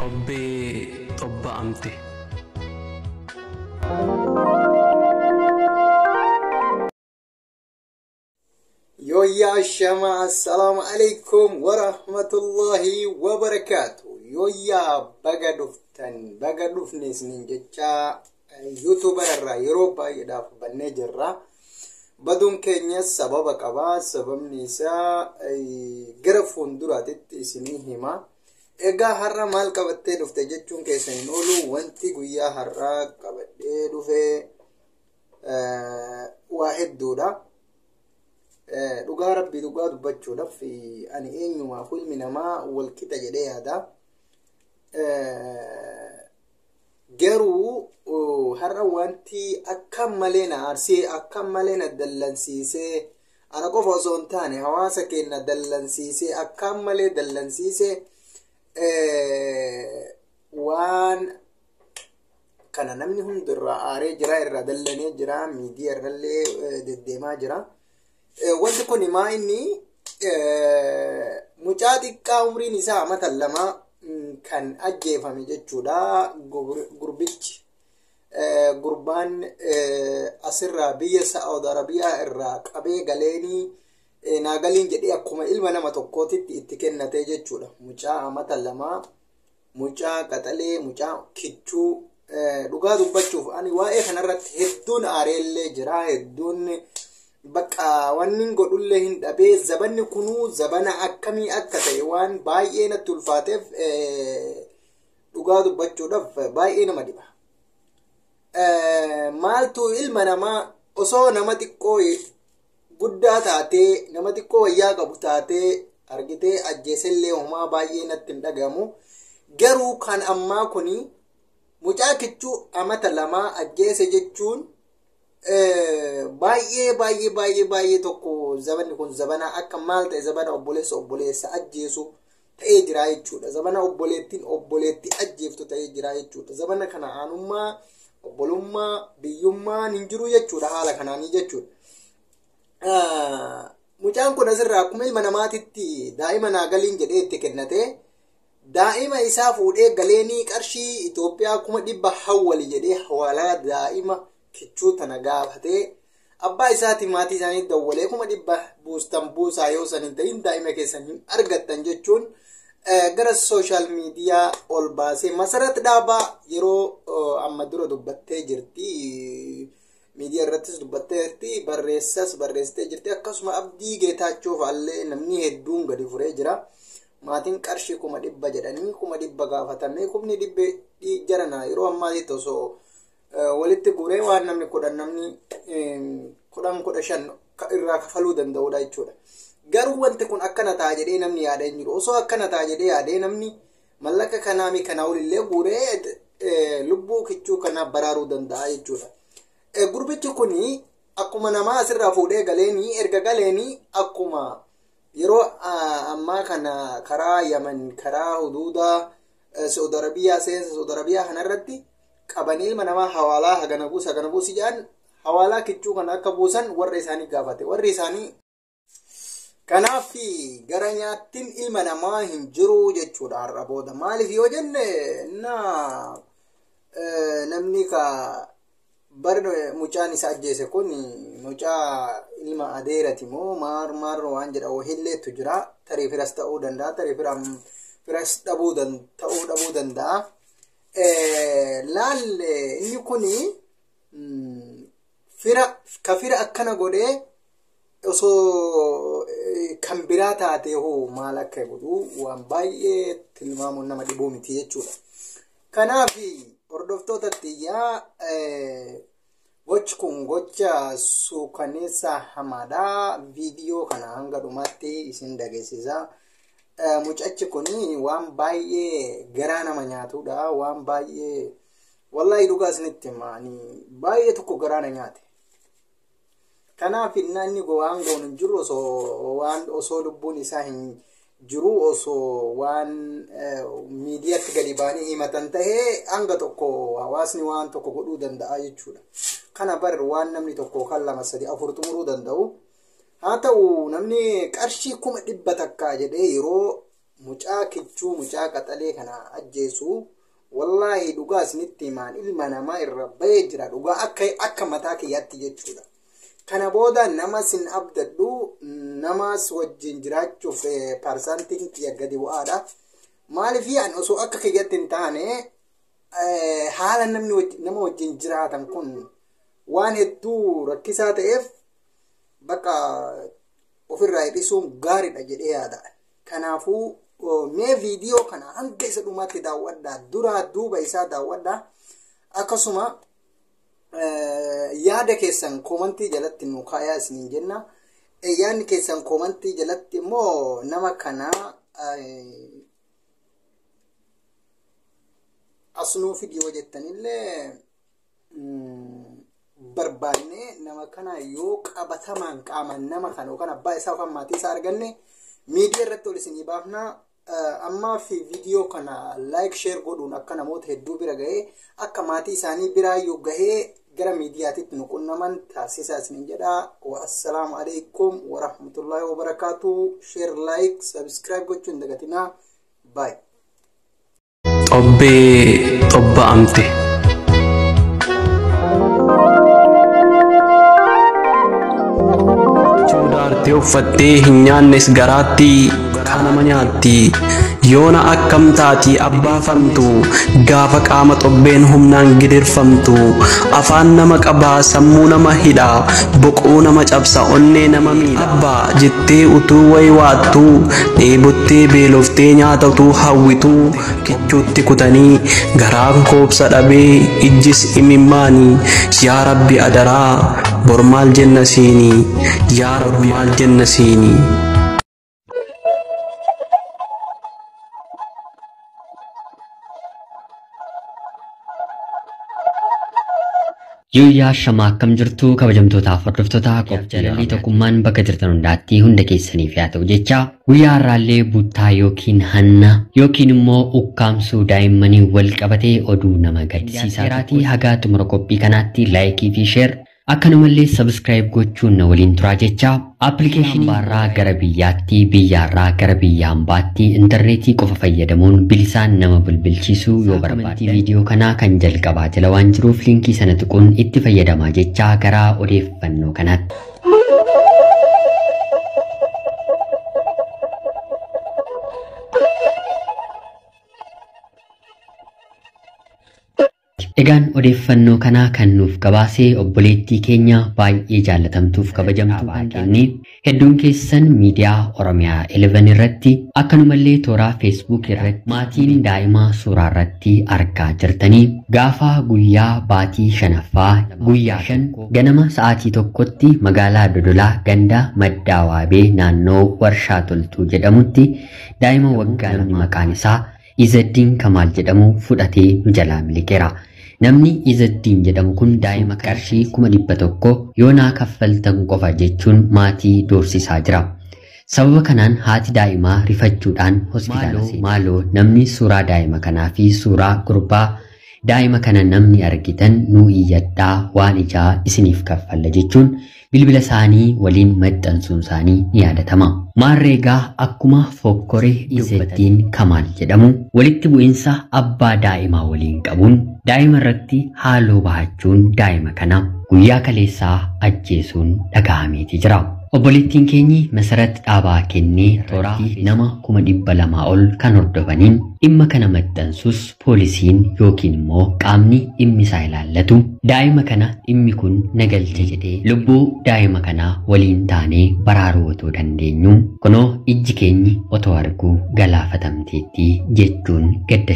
Tobbee tobba'amte. يا شما السلام عليكم ورحمة الله وبركاته. يا بغدوف نسنين جتشا يوتيوبر الرا يوروبا يداف بنجرا بدون كينيا سبب كبا سبب نساء غرفون دراتت سنيهما إيجا هرّا مال كبتة دفته جتشون كيسين أولو وانتي قويا هرّا كبتة دفه واحد دودا dhugaa rabbii dhugaa dubbachuudhaaf ani eenyumaa ilmi namaa wal qixa jedhee yaada. Garuu har'a wanti akka malee na aarsee akka malee na dallansiisee ana qofa osoo hin taane hawaasa keenya dallansiisee akka malee dallansiisee waan kana namni hundirraa aaree jira, irraa dallanee jira, miidiyaa irrallee deddeemaa jira. Wanti kun maa inni mucaa xiqqaa umriin isaa amata lama kan ajjeefame jechuudha. Gurbichi gurbaan asirraa biyya Saa'ud Arabiyaa irraa qabee galeenii naagaliin jedhee akkuma ilma nama tokkootitti itti kennate jechuudha. Mucaa amata lama, mucaa qaxalee, mucaa kichuu. Dhugaa dubbachuuf ani waa'ee kanarratti hedduun aareellee jira, hedduun bakka wannin godhullee hin dhabee zabanni kunuu zabana akkamii akka ta'e waan baay'ee natti ulfaateef dhugaa dubbachuudhaaf baay'ee nama dhiba. Maaltu ilma namaa osoo nama xiqqoo guddaa taatee nama xiqqoo wayyaa qabu taatee argitee ajjeesellee homaa baay'ee natti hin dhagamu. Garuu kan ammaa kuni mucaa kichuu amata lamaa ajjeese jechuun baay'ee tokko zabanni kun zabana akka maal ta'e zabana obboleessa ajjeesu ta'ee jira jechuudha. Zabana obboleetti ajjeeftu ta'ee jira jechuudha. Zabana kana aanummaa, obbolummaa, biyyummaa hin jiru jechuudha haala kanaanii jechuudha. Mucaan kun asirraa akkuma ilma namaatitti daa'ima naagaliin jedhee itti kennate. Daa'ima isaa fuudhee galeenii qarshii Itoophiyaa 100 hawwali jedhee hawaalaa daa'ima kichuu tana gaafatee abbaa isaati maatii isaanii dawwalee 100 buustan buusaa yoo san hin ta'in daa'ima keessan hin argattan jechuun gara sooshaal miidiyaa ol baasee Masarat Dhaabaa yeroo amma dura dubbattee jirti. Miidiyaa irrattis dubbattee jirti, barreessitee jirti. Akkasuma Abdii Geetaachoo faallee namni hedduun gadi furee jira. Maatiin qarshii 100 jedhanii 100 gaafatamee 100 jarana yeroo ammaatti osoo walitti guree waan namni 15 irraa kafaluu danda'udha jechuudha. Garuu wanti kun akkana ta'a jedhee namni yaada hin jiru. Osoo akkana ta'a jedhee yaadee namni mallaqa kanaami kana olillee guree lubbuu kichuu kana baraaruu danda'a jechuudha. Gurbichi kuni akkuma namaa asirraa fuudhee galeenii erga galeenii akkuma yeroo ammaa kana karaa Yaman, karaa huduuda Saudi Arabiyaa seensa Saudi Arabiyaa kanarratti qabanii ilma namaa hawaalaa hagana buusi jedhan hawaalaa kichuu kana akka buusan warra isaanii gaafate. Warri isaanii kanaaf gara nyaattiin ilma namaa hin jiru jechuudha har'a booda. Maaliif yoo jenne namni ka bar mucaan isa ajjeese kun mucaa ilma adeerati moo maar waan jedhamu hilleetu jira. Tarii firas ta'uu danda'a, tarii firas dhabuu danda'a. Laalle inni kuni fira akkana godhee osoo kan biraa taatee hoo maal akka godhu waan baay'ee tilmaamuun nama dhibuu miti jechuudha. Kanaaf hordoftootatti gochi kun gocha suukaneessa hamaadha. Viidiyoo kana hanga dhumaatti isin dhageessisa. Mucachi kuni waan baay'ee garaa nama nyaatudha. Waan baay'ee wallahi dhugaa isinitti himaanii baay'ee tokko garaa na nyaate. Kanaaf inni waan goonu hin jiru osoo lubbuun isaa hin jiru osoo waan miidiyaatti gadi baanii himatan tahee hanga tokko hawaasni waan tokko godhuu danda'a jechuudha. Kana bar waan namni tokko kan 2, 3, 4 xumuruu danda'u. Haa ta'u namni qarshii 100 takka jedhee yeroo mucaa kichuu mucaa qaxalee kana ajjeesu wallahi dhugaa isinitti himaan ilma namaa irra bahee jira dhugaa akka mataa kiyyaatti jechuudha. Kana booda nama sin abdadhu namas wajjin jiraachuuf parsantiin kiyya gadi bu'aadha. Maaliif an osoo akka kiyyaatti hin taane haala nama wajjin jiraatan kun waan hedduu rakkisaa ta'eef bakka ofirraa hir'isuun gaariidha jedhee yaada. Kanaafuu mee viidiyoo kana hanga isa dhumaatti daawwadhaa, duraa duuba isaa daawwadhaa. Akkasuma yaada keessan koomantii jalatti nu kaayaa isiniin jenna. Yaadni keessan koomantii jalatti immoo nama kana asnuu fidiyoo jettanillee barbaadne nama kana yoo qabatamaan qaaman nama kana yookaan abbaa isaa yookaan maatii isaa arganne miidiyaa irratti ol isinii baafna. Amma fi viidiyoo kana like share godhuun akka namoota hedduu bira gahee akka maatii isaanii biraa yoo gahee gara miidiyaatitti nu qunnaman taasisaa isiniin jedha. Assalaamu alaikum wa rahmatullahi wa barakatuh. Share, like, subscribe gochuun dagatinaa. Bye. Obba amte. Chudaarte uffattee hin nyaannes garaatti kanama nyaatti. Yoona akkam taati abbaafamtu gaafa qaama xobbeen humnaan gidirfamtu. Afaan nama qabaa sammuu nama hidha boquu nama cabsa onnee nama miidha. Abbaa jettee utuu waywaattu dheebottee beeloftee nyaata utuu hawwitu kichuutti kutanii garaan koobsa dhabee ijjis imimmaanii. Yaa Rabbi adaraa bor maal jenna siinii, yaa Rabbi maal jenna siinii. Yooyaa shamaa akkam jirtu kabajamtootaaf hordoftoota qophiilee tokkummaan bakka jirtan hundaatti hunda keessaniif yaa ta'u jecha guyyaa har'aallee buttaa yookiin hanna yookiin immoo ukkaamsuu daa'immanii wal qabatee oduu nama gaddisiisaa jiraatii haga xumura qophii kanaatti laayikii fi sheer akkanumallee subscribe gochuun na waliin turaa jecha appilikeeshinii baarraa gara biyyaatti biyyaarraa gara biyya hambaatti intarneetii qofa fayyadamuun bilisaan nama bilbilchiisuu yoo barbaadde viidiyoo kanaa kan jalqabaa jala waan jiruuf linkii sana tuquun itti fayyadamaa jecha gara odeeffannoo kanaatti. Egaan odeeffannoo kanaa kan nuuf gabaasee obboleettii keenya baay'ee jaallatamtuuf kabajamtu baay'ee hedduun keessan miidiyaa Oromiyaa 11 irratti akkanumallee toora Facebook irratti maatiin daa'imaa suuraa irratti argaa jirtanii gaafa guyyaa baatii shanaffaa guyyaa 5 ganama sa'aatii tokkotti magaalaa Dodolaa ganda Maddawaabee naannoo Warshaa Toltuu jedhamutti daa'ima waggaa namni maqaan isaa Izaddiin Kamaal jedhamu fudhatee nu jalaa miliqeera. Namni Izaddiin jedhamu kun daa'ima qarshii 100,000 yoonaa kaffaltan qofa jechuun maatii doorsisaa jira. Sababa kanaan haati daa'imaa rifachuudhaan hospitaala maaloo namni suuraa daa'ima kanaa fi suuraa gurbaa daa'ima kana namni argitan nuu iyyadhaa waan ijaa isiniif kaffalla jechuun bilbila isaanii waliin maxxansuun isaanii ni yaadatama. Maarreegaa akkuma fokkoree Izaddiin Kamaal jedhamu walitti bu'iinsa abbaa daa'imaa waliin qabuun daa'ima irratti haaloo bahachuun daa'ima kana guyyaa kaleessaa ajjeesuun dhagahameeti jira. Obboleettiin keenyi Masarat Dhaabaa kennee tooraatii nama 200,000 ol kan hordofaniin dhimma kana maxxansus poolisiin yookiin immoo qaamni dhimmi isaa ilaallatu daa'ima kana dhimmi kun nagalche jedhee lubbuu daa'ima kana waliin taanee baraaruu otoo dandeenyu kunoo ijji keenyi otoo arguu galaafatamteetti jechuun gadda